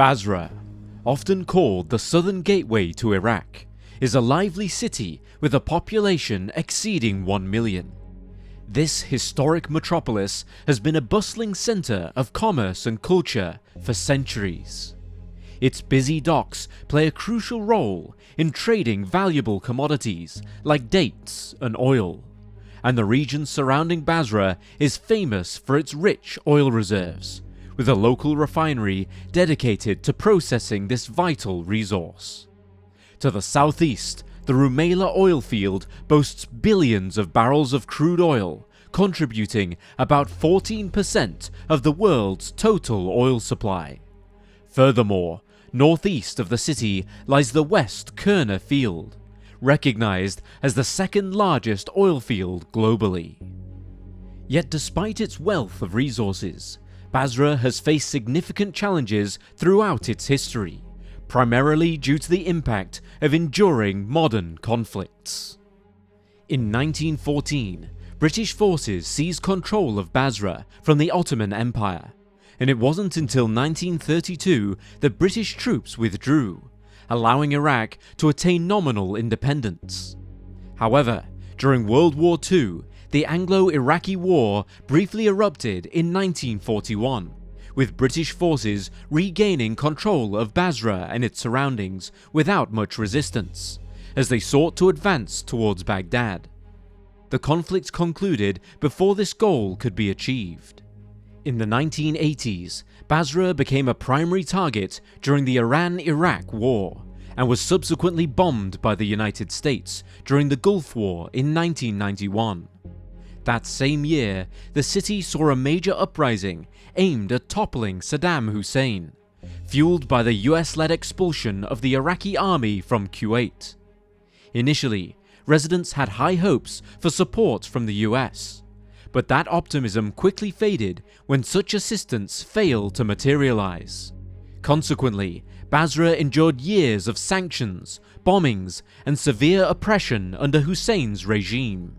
Basra, often called the southern gateway to Iraq, is a lively city with a population exceeding 1 million. This historic metropolis has been a bustling centre of commerce and culture for centuries. Its busy docks play a crucial role in trading valuable commodities like dates and oil, and the region surrounding Basra is famous for its rich oil reserves, with a local refinery dedicated to processing this vital resource. To the southeast, the Rumaila oil field boasts billions of barrels of crude oil, contributing about 14% of the world's total oil supply. Furthermore, northeast of the city lies the West Kurna field, recognized as the second largest oil field globally. Yet despite its wealth of resources, Basra has faced significant challenges throughout its history, primarily due to the impact of enduring modern conflicts. In 1914, British forces seized control of Basra from the Ottoman Empire, and it wasn't until 1932 that British troops withdrew, allowing Iraq to attain nominal independence. However, during World War II, the Anglo-Iraqi War briefly erupted in 1941, with British forces regaining control of Basra and its surroundings without much resistance, as they sought to advance towards Baghdad. The conflict concluded before this goal could be achieved. In the 1980s, Basra became a primary target during the Iran-Iraq War, and was subsequently bombed by the United States during the Gulf War in 1991. That same year, the city saw a major uprising aimed at toppling Saddam Hussein, fueled by the US-led expulsion of the Iraqi army from Kuwait. Initially, residents had high hopes for support from the US, but that optimism quickly faded when such assistance failed to materialize. Consequently, Basra endured years of sanctions, bombings, and severe oppression under Hussein's regime.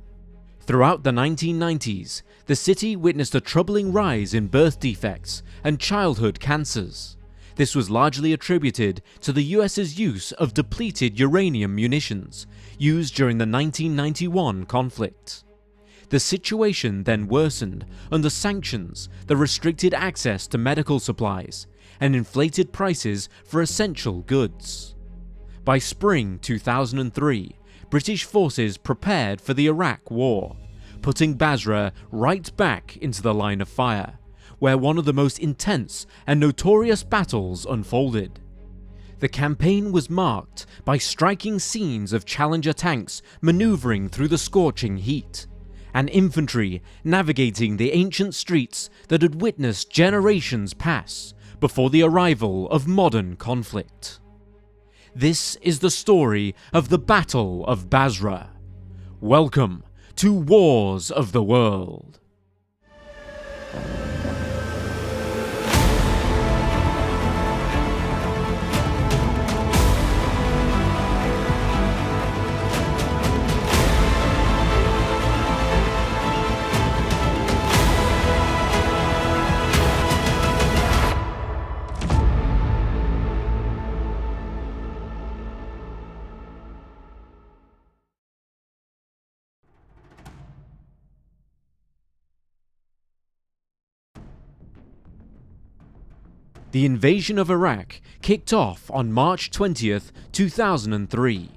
Throughout the 1990s, the city witnessed a troubling rise in birth defects and childhood cancers. This was largely attributed to the US's use of depleted uranium munitions used during the 1991 conflict. The situation then worsened under sanctions that restricted access to medical supplies and inflated prices for essential goods. By spring 2003, British forces prepared for the Iraq War, putting Basra right back into the line of fire, where one of the most intense and notorious battles unfolded. The campaign was marked by striking scenes of Challenger tanks manoeuvring through the scorching heat, and infantry navigating the ancient streets that had witnessed generations pass before the arrival of modern conflict. This is the story of the Battle of Basra. Welcome to Wars of the World. The invasion of Iraq kicked off on March 20th, 2003.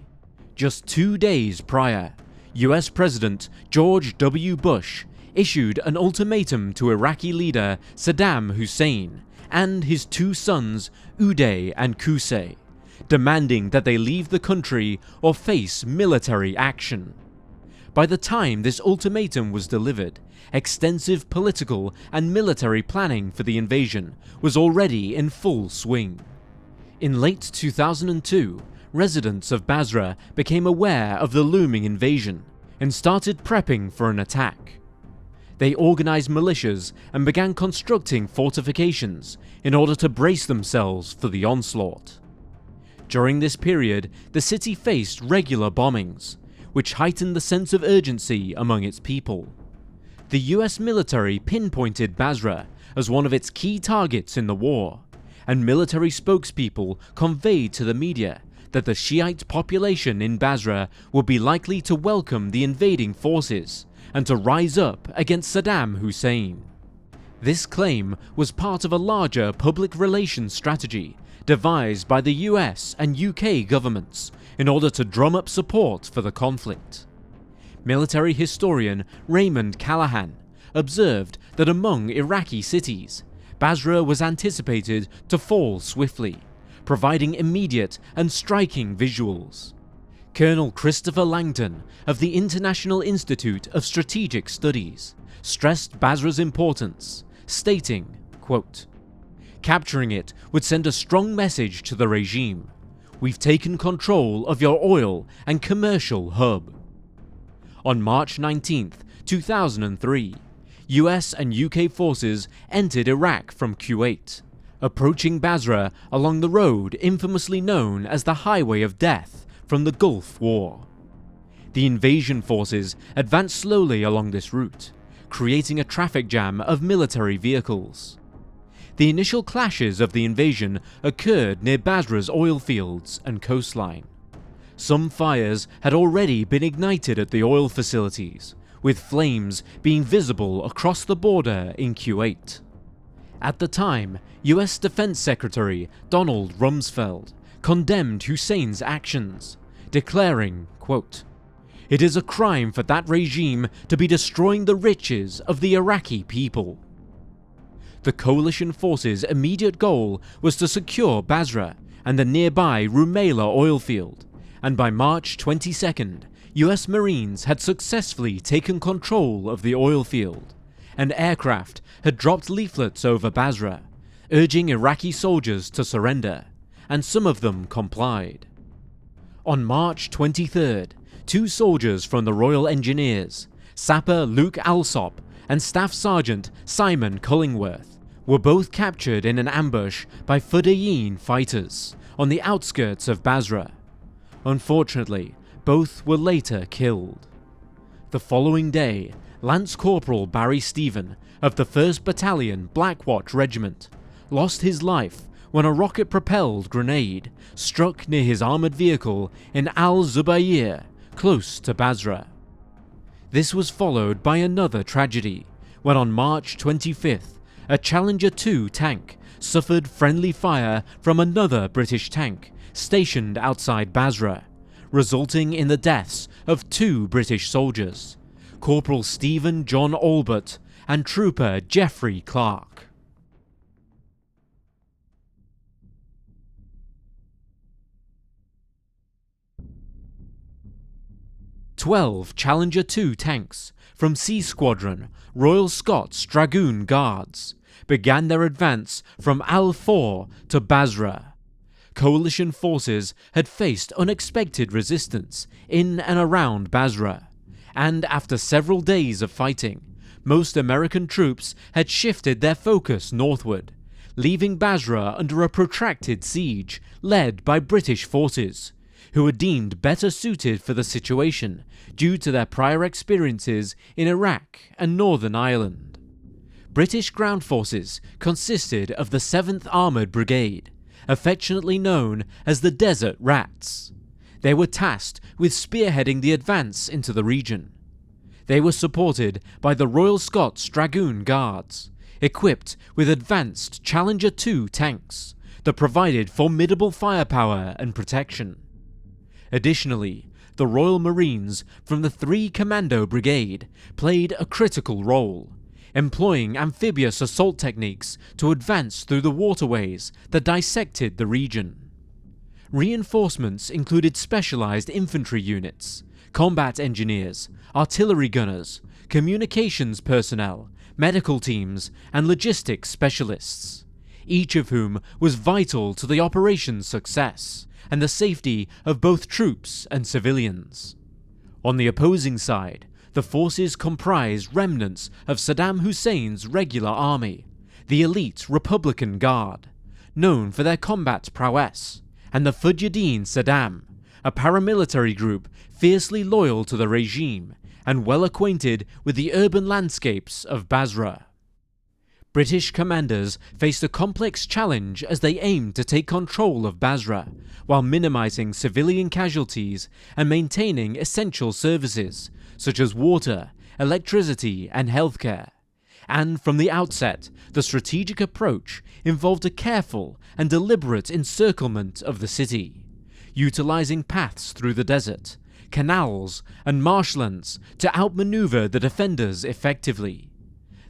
Just 2 days prior, US President George W. Bush issued an ultimatum to Iraqi leader Saddam Hussein and his 2 sons Uday and Qusay, demanding that they leave the country or face military action. By the time this ultimatum was delivered, extensive political and military planning for the invasion was already in full swing. In late 2002, residents of Basra became aware of the looming invasion and started prepping for an attack. They organized militias and began constructing fortifications in order to brace themselves for the onslaught. During this period, the city faced regular bombings, which heightened the sense of urgency among its people. The US military pinpointed Basra as one of its key targets in the war, and military spokespeople conveyed to the media that the Shiite population in Basra would be likely to welcome the invading forces and to rise up against Saddam Hussein. This claim was part of a larger public relations strategy devised by the US and UK governments in order to drum up support for the conflict. Military historian Raymond Callahan observed that among Iraqi cities, Basra was anticipated to fall swiftly, providing immediate and striking visuals. Colonel Christopher Langton of the International Institute of Strategic Studies stressed Basra's importance, stating, quote, "Capturing it would send a strong message to the regime. We've taken control of your oil and commercial hub." On March 19, 2003, US and UK forces entered Iraq from Kuwait, approaching Basra along the road infamously known as the Highway of Death from the Gulf War. The invasion forces advanced slowly along this route, creating a traffic jam of military vehicles. The initial clashes of the invasion occurred near Basra's oil fields and coastline. Some fires had already been ignited at the oil facilities, with flames being visible across the border in Kuwait. At the time, US Defense Secretary Donald Rumsfeld condemned Hussein's actions, declaring, quote, "It is a crime for that regime to be destroying the riches of the Iraqi people." The coalition forces' immediate goal was to secure Basra and the nearby Rumaila oil field, and by March 22nd, US Marines had successfully taken control of the oil field, and aircraft had dropped leaflets over Basra, urging Iraqi soldiers to surrender, and some of them complied. On March 23rd, 2 soldiers from the Royal Engineers, Sapper Luke Alsop and Staff Sergeant Simon Cullingworth, were both captured in an ambush by Fedayeen fighters on the outskirts of Basra. Unfortunately, both were later killed. The following day, Lance Corporal Barry Stephen of the 1st Battalion Black Watch Regiment lost his life when a rocket-propelled grenade struck near his armoured vehicle in Al-Zubayr, close to Basra. This was followed by another tragedy, when on March 25th, a Challenger 2 tank suffered friendly fire from another British tank stationed outside Basra, resulting in the deaths of 2 British soldiers, Corporal Stephen John Albert and Trooper Geoffrey Clark. "12 Challenger 2 tanks from C Squadron Royal Scots Dragoon Guards began their advance from Al-Faw to Basra. Coalition forces had faced unexpected resistance in and around Basra, and after several days of fighting, most American troops had shifted their focus northward, leaving Basra under a protracted siege led by British forces, who were deemed better suited for the situation due to their prior experiences in Iraq and Northern Ireland. British ground forces consisted of the 7th Armoured Brigade, affectionately known as the Desert Rats. They were tasked with spearheading the advance into the region. They were supported by the Royal Scots Dragoon Guards, equipped with advanced Challenger 2 tanks that provided formidable firepower and protection. Additionally, the Royal Marines from the 3 Commando Brigade played a critical role, employing amphibious assault techniques to advance through the waterways that dissected the region. Reinforcements included specialized infantry units, combat engineers, artillery gunners, communications personnel, medical teams, and logistics specialists, each of whom was vital to the operation's success and the safety of both troops and civilians. On the opposing side, the forces comprised remnants of Saddam Hussein's regular army, the elite Republican Guard, known for their combat prowess, and the Fujahideen Saddam, a paramilitary group fiercely loyal to the regime and well acquainted with the urban landscapes of Basra. British commanders faced a complex challenge as they aimed to take control of Basra, while minimizing civilian casualties and maintaining essential services such as water, electricity and healthcare. And from the outset, the strategic approach involved a careful and deliberate encirclement of the city, utilizing paths through the desert, canals and marshlands to outmaneuver the defenders effectively.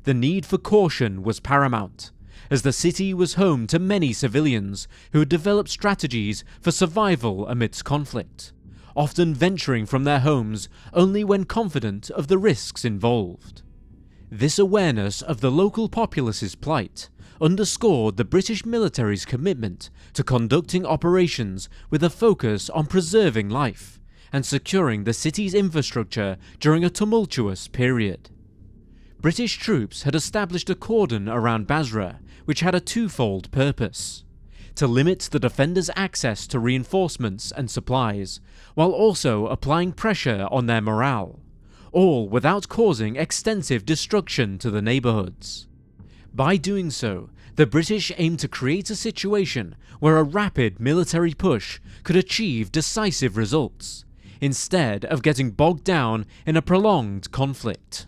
The need for caution was paramount, as the city was home to many civilians who had developed strategies for survival amidst conflict, often venturing from their homes only when confident of the risks involved. This awareness of the local populace's plight underscored the British military's commitment to conducting operations with a focus on preserving life and securing the city's infrastructure during a tumultuous period. British troops had established a cordon around Basra which had a twofold purpose: to limit the defenders' access to reinforcements and supplies, while also applying pressure on their morale, all without causing extensive destruction to the neighbourhoods. By doing so, the British aimed to create a situation where a rapid military push could achieve decisive results, instead of getting bogged down in a prolonged conflict.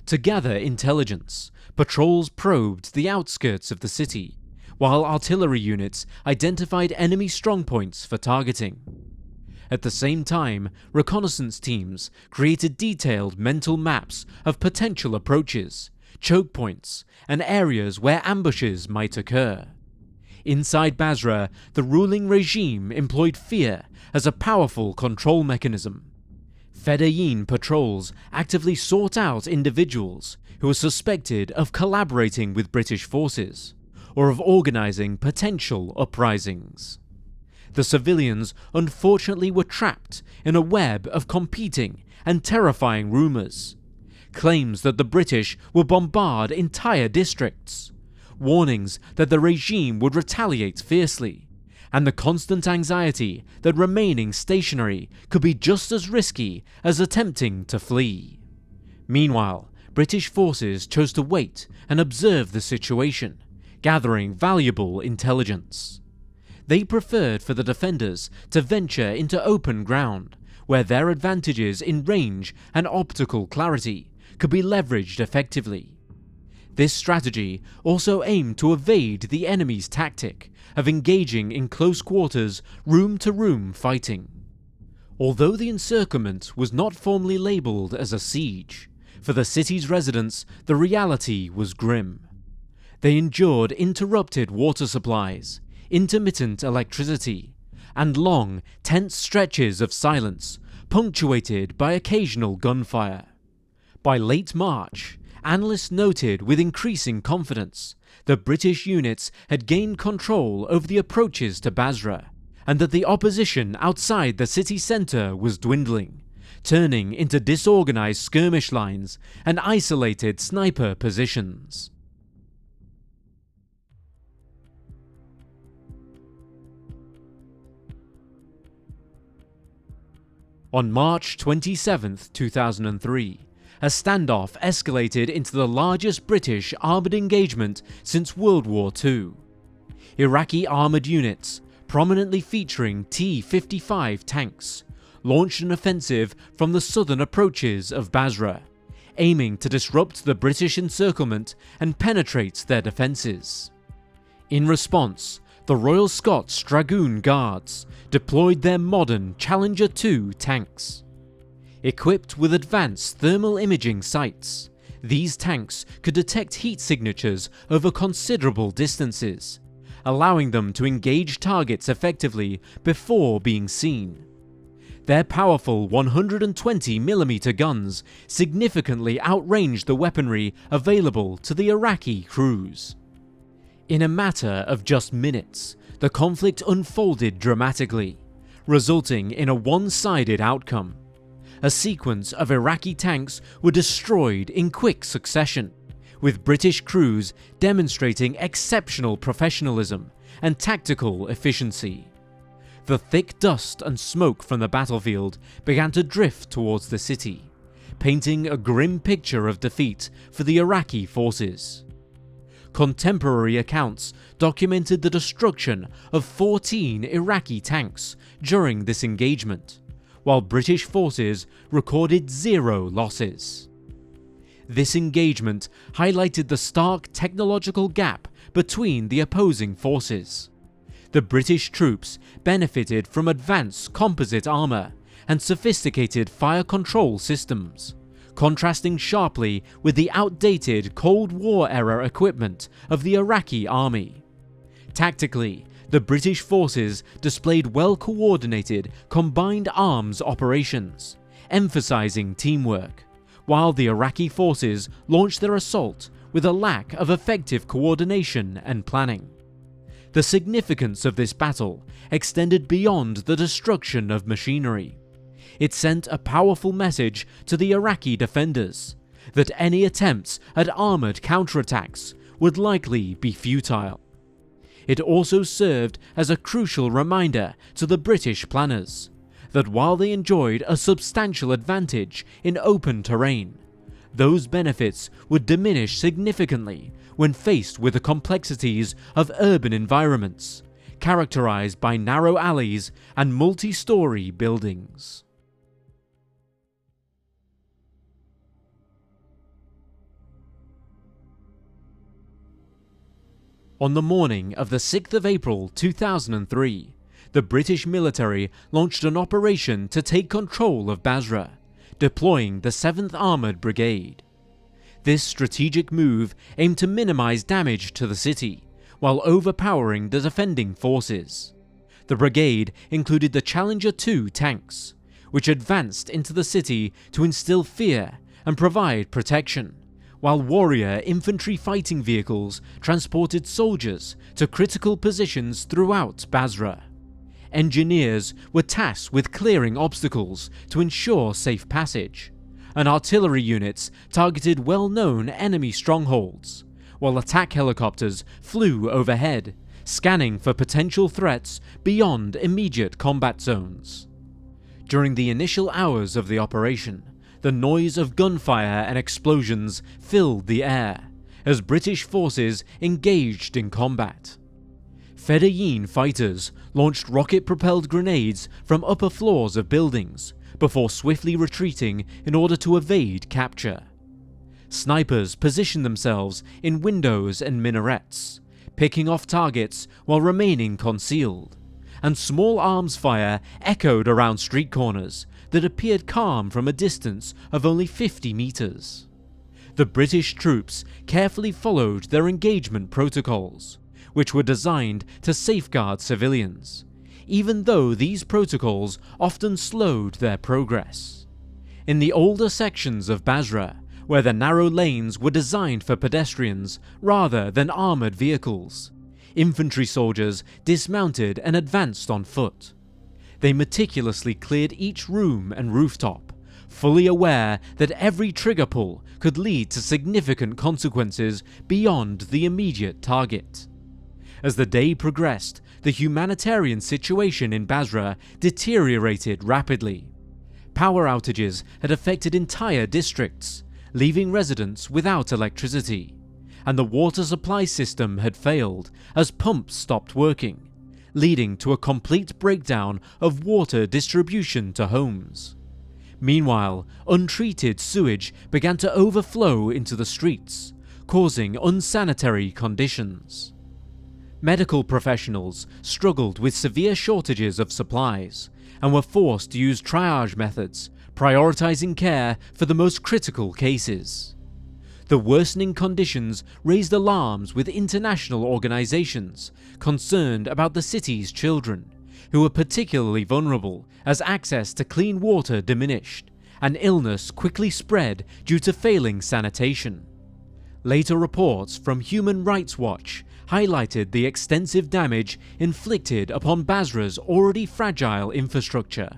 To gather intelligence, patrols probed the outskirts of the city, while artillery units identified enemy strongpoints for targeting. At the same time, reconnaissance teams created detailed mental maps of potential approaches, choke points, and areas where ambushes might occur. Inside Basra, the ruling regime employed fear as a powerful control mechanism. Fedayeen patrols actively sought out individuals who were suspected of collaborating with British forces, or of organising potential uprisings. The civilians unfortunately were trapped in a web of competing and terrifying rumours. Claims that the British would bombard entire districts, warnings that the regime would retaliate fiercely, and the constant anxiety that remaining stationary could be just as risky as attempting to flee. Meanwhile, British forces chose to wait and observe the situation, gathering valuable intelligence. They preferred for the defenders to venture into open ground, where their advantages in range and optical clarity could be leveraged effectively. This strategy also aimed to evade the enemy's tactic of engaging in close quarters, room-to-room fighting. Although the encirclement was not formally labelled as a siege, for the city's residents the reality was grim. They endured interrupted water supplies, intermittent electricity, and long, tense stretches of silence, punctuated by occasional gunfire. By late March, analysts noted with increasing confidence that British units had gained control over the approaches to Basra, and that the opposition outside the city centre was dwindling, turning into disorganised skirmish lines and isolated sniper positions. On March 27, 2003, a standoff escalated into the largest British armoured engagement since World War II. Iraqi armoured units, prominently featuring T-55 tanks, launched an offensive from the southern approaches of Basra, aiming to disrupt the British encirclement and penetrate their defences. In response, the Royal Scots Dragoon Guards deployed their modern Challenger 2 tanks. Equipped with advanced thermal imaging sights, these tanks could detect heat signatures over considerable distances, allowing them to engage targets effectively before being seen. Their powerful 120mm guns significantly outranged the weaponry available to the Iraqi crews. In a matter of just minutes, the conflict unfolded dramatically, resulting in a one-sided outcome. A sequence of Iraqi tanks were destroyed in quick succession, with British crews demonstrating exceptional professionalism and tactical efficiency. The thick dust and smoke from the battlefield began to drift towards the city, painting a grim picture of defeat for the Iraqi forces. contemporary accounts documented the destruction of 14 Iraqi tanks during this engagement, while British forces recorded 0 losses. This engagement highlighted the stark technological gap between the opposing forces. The British troops benefited from advanced composite armour and sophisticated fire control systems, contrasting sharply with the outdated Cold War-era equipment of the Iraqi army. Tactically, the British forces displayed well-coordinated combined arms operations, emphasizing teamwork, while the Iraqi forces launched their assault with a lack of effective coordination and planning. The significance of this battle extended beyond the destruction of machinery. It sent a powerful message to the Iraqi defenders that any attempts at armoured counterattacks would likely be futile. It also served as a crucial reminder to the British planners that while they enjoyed a substantial advantage in open terrain, those benefits would diminish significantly when faced with the complexities of urban environments, characterized by narrow alleys and multi-story buildings. On the morning of the 6th of April 2003, the British military launched an operation to take control of Basra, deploying the 7th Armoured Brigade. This strategic move aimed to minimize damage to the city, while overpowering the defending forces. The brigade included the Challenger 2 tanks, which advanced into the city to instill fear and provide protection, while Warrior infantry fighting vehicles transported soldiers to critical positions throughout Basra. Engineers were tasked with clearing obstacles to ensure safe passage, and artillery units targeted well-known enemy strongholds, while attack helicopters flew overhead, scanning for potential threats beyond immediate combat zones. During the initial hours of the operation, the noise of gunfire and explosions filled the air as British forces engaged in combat. Fedayeen fighters launched rocket-propelled grenades from upper floors of buildings before swiftly retreating in order to evade capture. Snipers positioned themselves in windows and minarets, picking off targets while remaining concealed, and small arms fire echoed around street corners that appeared calm from a distance of only 50 meters. The British troops carefully followed their engagement protocols, which were designed to safeguard civilians, even though these protocols often slowed their progress. In the older sections of Basra, where the narrow lanes were designed for pedestrians rather than armoured vehicles, infantry soldiers dismounted and advanced on foot. They meticulously cleared each room and rooftop, fully aware that every trigger pull could lead to significant consequences beyond the immediate target. As the day progressed, the humanitarian situation in Basra deteriorated rapidly. Power outages had affected entire districts, leaving residents without electricity, and the water supply system had failed as pumps stopped working, leading to a complete breakdown of water distribution to homes. Meanwhile, untreated sewage began to overflow into the streets, causing unsanitary conditions. Medical professionals struggled with severe shortages of supplies and were forced to use triage methods, prioritizing care for the most critical cases. The worsening conditions raised alarms with international organizations concerned about the city's children, who were particularly vulnerable as access to clean water diminished and illness quickly spread due to failing sanitation. Later reports from Human Rights Watch highlighted the extensive damage inflicted upon Basra's already fragile infrastructure.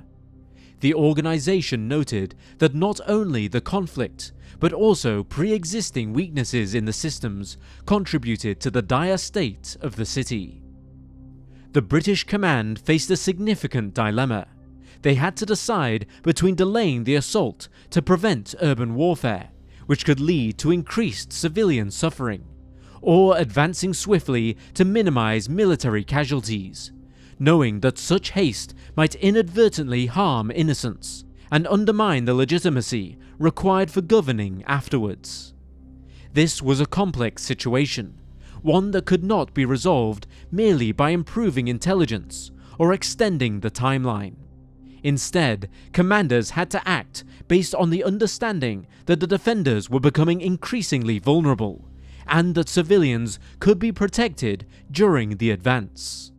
The organization noted that not only the conflict, but also pre-existing weaknesses in the systems contributed to the dire state of the city. The British command faced a significant dilemma. They had to decide between delaying the assault to prevent urban warfare, which could lead to increased civilian suffering, or advancing swiftly to minimize military casualties, knowing that such haste might inadvertently harm innocents and undermine the legitimacy required for governing afterwards. This was a complex situation, one that could not be resolved merely by improving intelligence or extending the timeline. Instead, commanders had to act based on the understanding that the defenders were becoming increasingly vulnerable, and that civilians could be protected during the advance.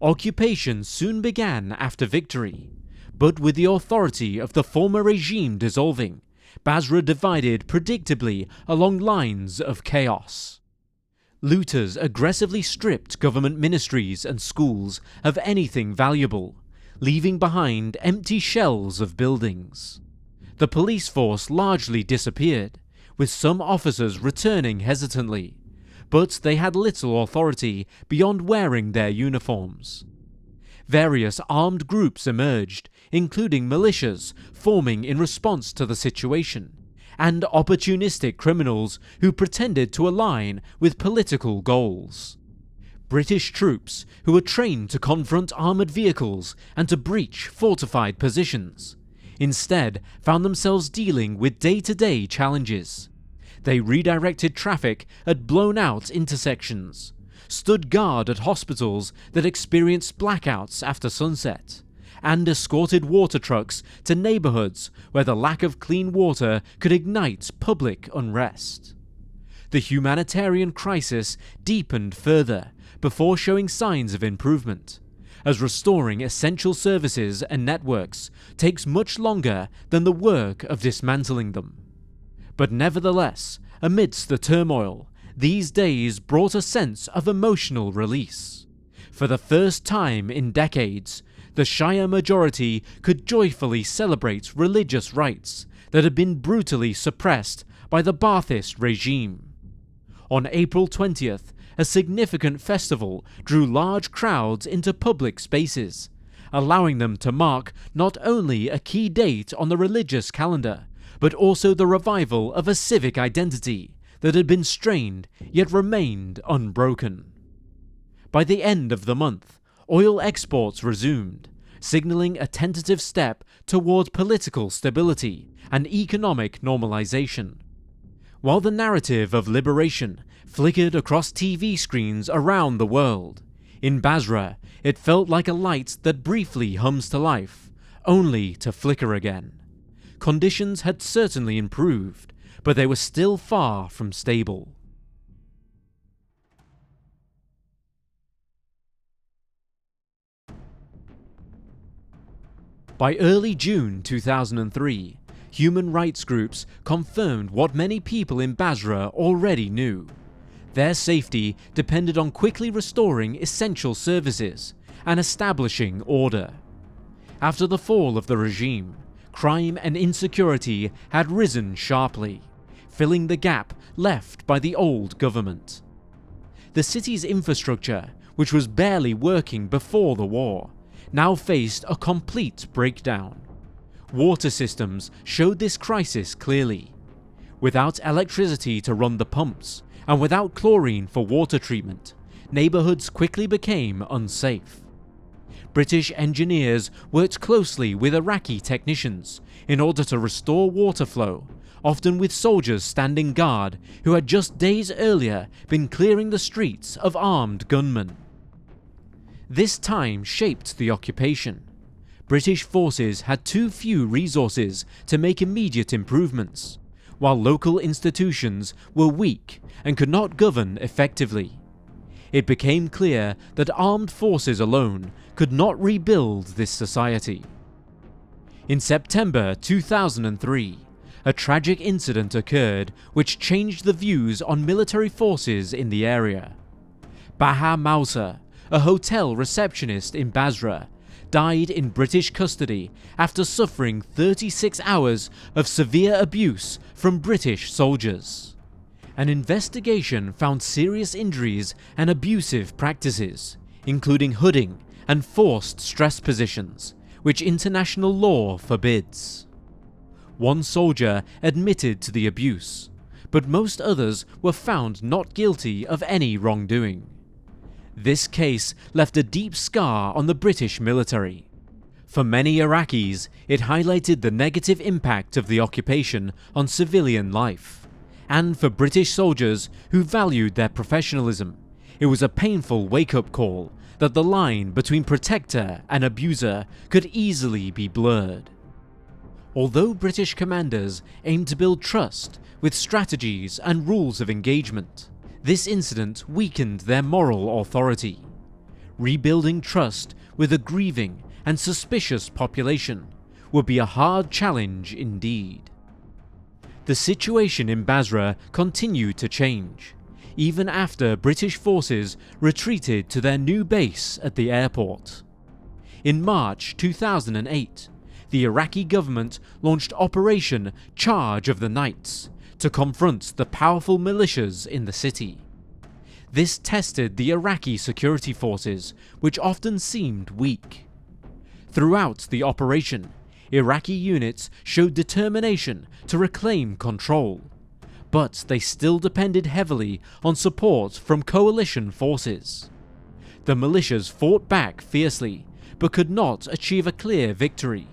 Occupation soon began after victory, but with the authority of the former regime dissolving, Basra divided predictably along lines of chaos. Looters aggressively stripped government ministries and schools of anything valuable, leaving behind empty shells of buildings. The police force largely disappeared, with some officers returning hesitantly, but they had little authority beyond wearing their uniforms. Various armed groups emerged, including militias forming in response to the situation, and opportunistic criminals who pretended to align with political goals. British troops who were trained to confront armoured vehicles and to breach fortified positions, instead found themselves dealing with day-to-day challenges. They redirected traffic at blown-out intersections, stood guard at hospitals that experienced blackouts after sunset, and escorted water trucks to neighbourhoods where the lack of clean water could ignite public unrest. The humanitarian crisis deepened further before showing signs of improvement, as restoring essential services and networks takes much longer than the work of dismantling them. But nevertheless, amidst the turmoil, these days brought a sense of emotional release. For the first time in decades, the Shia majority could joyfully celebrate religious rites that had been brutally suppressed by the Ba'athist regime. On April 20th, a significant festival drew large crowds into public spaces, allowing them to mark not only a key date on the religious calendar, but also the revival of a civic identity that had been strained yet remained unbroken. By the end of the month, oil exports resumed, signalling a tentative step toward political stability and economic normalization. While the narrative of liberation flickered across TV screens around the world, in Basra it felt like a light that briefly hums to life, only to flicker again. Conditions had certainly improved, but they were still far from stable. By early June 2003, human rights groups confirmed what many people in Basra already knew. Their safety depended on quickly restoring essential services and establishing order. After the fall of the regime, crime and insecurity had risen sharply, filling the gap left by the old government. The city's infrastructure, which was barely working before the war, now faced a complete breakdown. Water systems showed this crisis clearly. Without electricity to run the pumps, and without chlorine for water treatment, neighbourhoods quickly became unsafe. British engineers worked closely with Iraqi technicians in order to restore water flow, often with soldiers standing guard who had just days earlier been clearing the streets of armed gunmen. This time shaped the occupation. British forces had too few resources to make immediate improvements, while local institutions were weak and could not govern effectively. It became clear that armed forces alone could not rebuild this society. In September 2003, a tragic incident occurred which changed the views on military forces in the area. Baha Mousa, a hotel receptionist in Basra, died in British custody after suffering 36 hours of severe abuse from British soldiers. An investigation found serious injuries and abusive practices, including hooding and forced stress positions, which international law forbids. One soldier admitted to the abuse, but most others were found not guilty of any wrongdoing. This case left a deep scar on the British military. For many Iraqis, it highlighted the negative impact of the occupation on civilian life, and for British soldiers who valued their professionalism, it was a painful wake-up call that the line between protector and abuser could easily be blurred. Although British commanders aimed to build trust with strategies and rules of engagement, this incident weakened their moral authority. Rebuilding trust with a grieving and suspicious population would be a hard challenge indeed. The situation in Basra continued to change, even after British forces retreated to their new base at the airport. In March 2008, the Iraqi government launched Operation Charge of the Knights to confront the powerful militias in the city. This tested the Iraqi security forces, which often seemed weak. Throughout the operation, Iraqi units showed determination to reclaim control, but they still depended heavily on support from coalition forces. The militias fought back fiercely, but could not achieve a clear victory.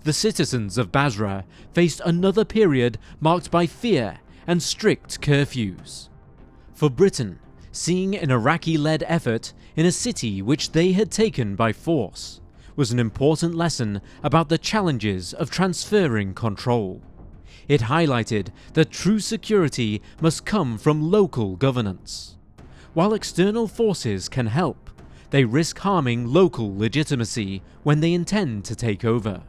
The citizens of Basra faced another period marked by fear and strict curfews. For Britain, seeing an Iraqi-led effort in a city which they had taken by force was an important lesson about the challenges of transferring control. It highlighted that true security must come from local governance. While external forces can help, they risk harming local legitimacy when they intend to take over.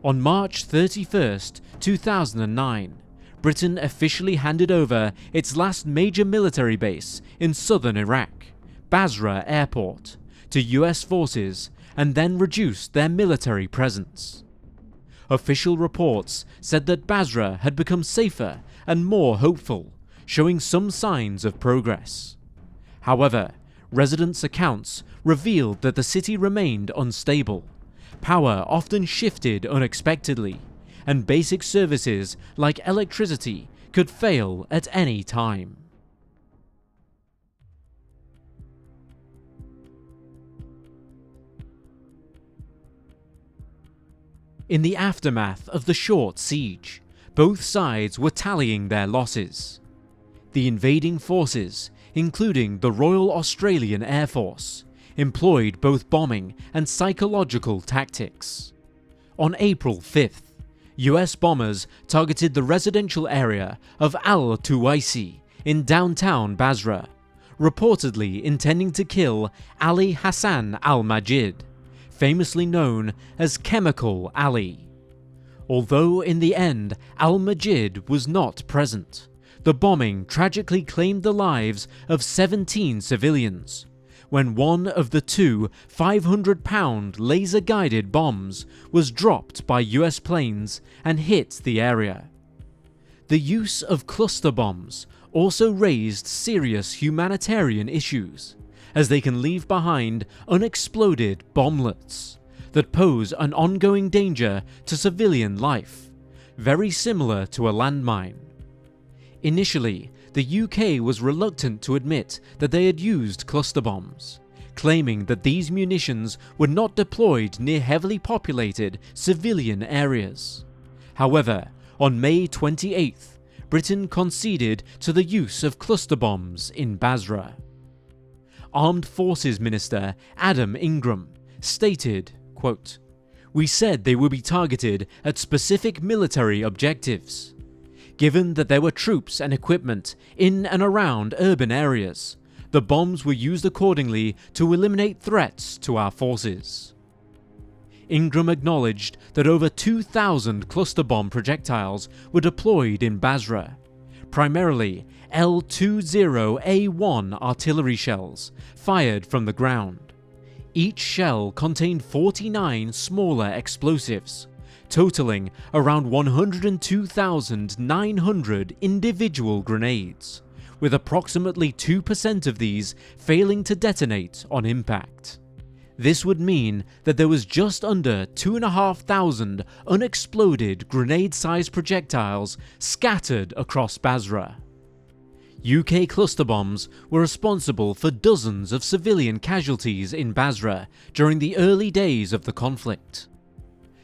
On March 31st, 2009, Britain officially handed over its last major military base in southern Iraq, Basra Airport, to US forces and then reduced their military presence. Official reports said that Basra had become safer and more hopeful, showing some signs of progress. However, residents' accounts revealed that the city remained unstable. Power often shifted unexpectedly, and basic services like electricity could fail at any time. In the aftermath of the short siege, both sides were tallying their losses. The invading forces, including the Royal Australian Air Force, employed both bombing and psychological tactics. On April 5th, US bombers targeted the residential area of Al-Tuwaisi in downtown Basra, reportedly intending to kill Ali Hassan al-Majid, famously known as Chemical Ali. Although in the end al-Majid was not present, the bombing tragically claimed the lives of 17 civilians, when one of the two 500-pound laser-guided bombs was dropped by US planes and hit the area. The use of cluster bombs also raised serious humanitarian issues, as they can leave behind unexploded bomblets that pose an ongoing danger to civilian life, very similar to a landmine. Initially, the UK was reluctant to admit that they had used cluster bombs, claiming that these munitions were not deployed near heavily populated civilian areas. However, on May 28th, Britain conceded to the use of cluster bombs in Basra. Armed Forces Minister Adam Ingram stated, quote, "We said they would be targeted at specific military objectives. Given that there were troops and equipment in and around urban areas, the bombs were used accordingly to eliminate threats to our forces." Ingram acknowledged that over 2,000 cluster bomb projectiles were deployed in Basra, primarily L-20A1 artillery shells fired from the ground. Each shell contained 49 smaller explosives, totaling around 102,900 individual grenades, with approximately 2% of these failing to detonate on impact. This would mean that there was just under 2,500 unexploded grenade-sized projectiles scattered across Basra. UK cluster bombs were responsible for dozens of civilian casualties in Basra during the early days of the conflict.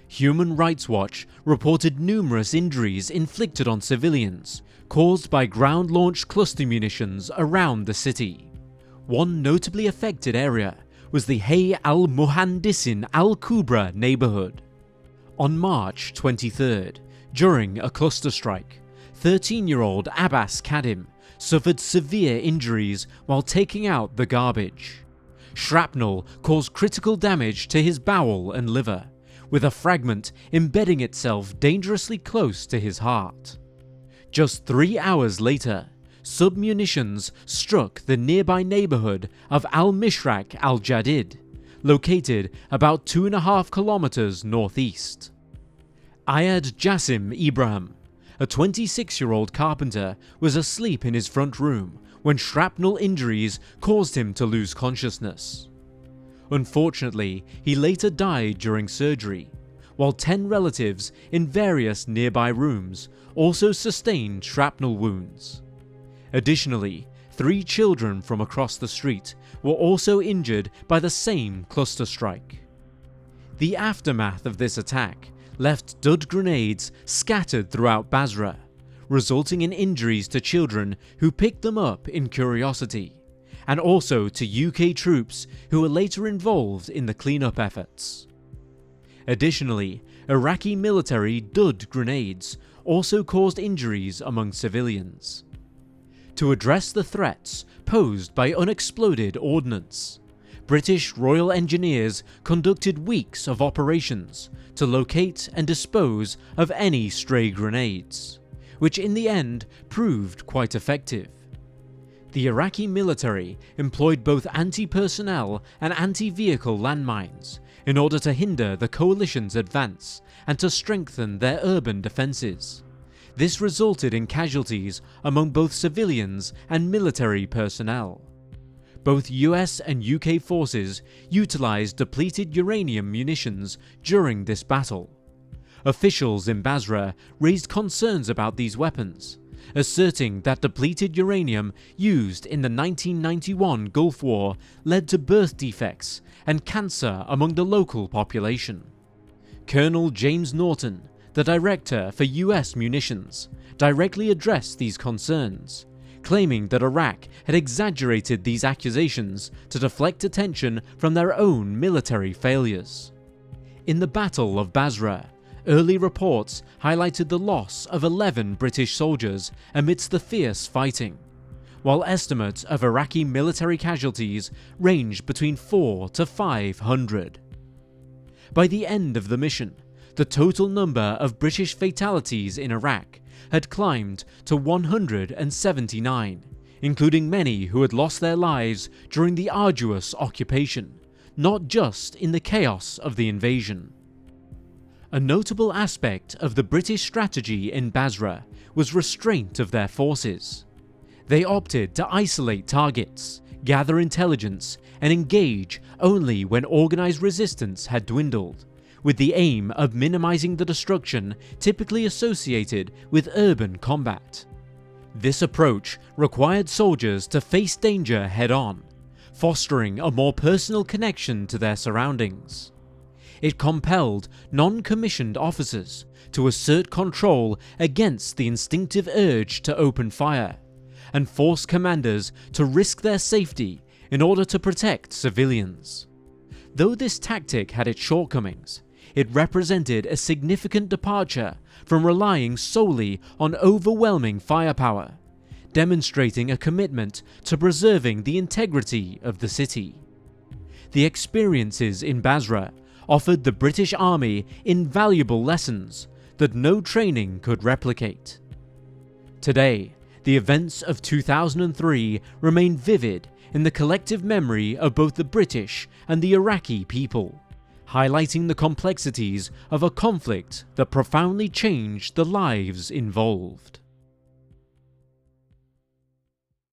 Human Rights Watch reported numerous injuries inflicted on civilians caused by ground-launched cluster munitions around the city. One notably affected area was the Hay al-Muhandisin al-Kubra neighbourhood. On March 23rd, during a cluster strike, 13-year-old Abbas Kadim suffered severe injuries while taking out the garbage. Shrapnel caused critical damage to his bowel and liver, with a fragment embedding itself dangerously close to his heart. Just 3 hours later, submunitions struck the nearby neighbourhood of Al-Mishrak al-Jadid, located about 2.5 kilometers northeast. Ayad Jassim Ibrahim, a 26-year-old carpenter, was asleep in his front room when shrapnel injuries caused him to lose consciousness. Unfortunately, he later died during surgery, while 10 relatives in various nearby rooms also sustained shrapnel wounds. Additionally, 3 children from across the street were also injured by the same cluster strike. The aftermath of this attack left dud grenades scattered throughout Basra, resulting in injuries to children who picked them up in curiosity, and also to UK troops who were later involved in the cleanup efforts. Additionally, Iraqi military dud grenades also caused injuries among civilians. To address the threats posed by unexploded ordnance, British Royal Engineers conducted weeks of operations to locate and dispose of any stray grenades, which in the end proved quite effective. The Iraqi military employed both anti-personnel and anti-vehicle landmines in order to hinder the coalition's advance and to strengthen their urban defences. This resulted in casualties among both civilians and military personnel. Both US and UK forces utilised depleted uranium munitions during this battle. Officials in Basra raised concerns about these weapons, asserting that depleted uranium used in the 1991 Gulf War led to birth defects and cancer among the local population. Colonel James Norton, the director for US munitions, directly addressed these concerns, claiming that Iraq had exaggerated these accusations to deflect attention from their own military failures. In the Battle of Basra, early reports highlighted the loss of 11 British soldiers amidst the fierce fighting, while estimates of Iraqi military casualties ranged between 400 to 500. By the end of the mission, the total number of British fatalities in Iraq had climbed to 179, including many who had lost their lives during the arduous occupation, not just in the chaos of the invasion. A notable aspect of the British strategy in Basra was restraint of their forces. They opted to isolate targets, gather intelligence, and engage only when organised resistance had dwindled, with the aim of minimizing the destruction typically associated with urban combat. This approach required soldiers to face danger head-on, fostering a more personal connection to their surroundings. It compelled non-commissioned officers to assert control against the instinctive urge to open fire, and forced commanders to risk their safety in order to protect civilians. Though this tactic had its shortcomings, it represented a significant departure from relying solely on overwhelming firepower, demonstrating a commitment to preserving the integrity of the city. The experiences in Basra offered the British Army invaluable lessons that no training could replicate. Today, the events of 2003 remain vivid in the collective memory of both the British and the Iraqi people, highlighting the complexities of a conflict that profoundly changed the lives involved.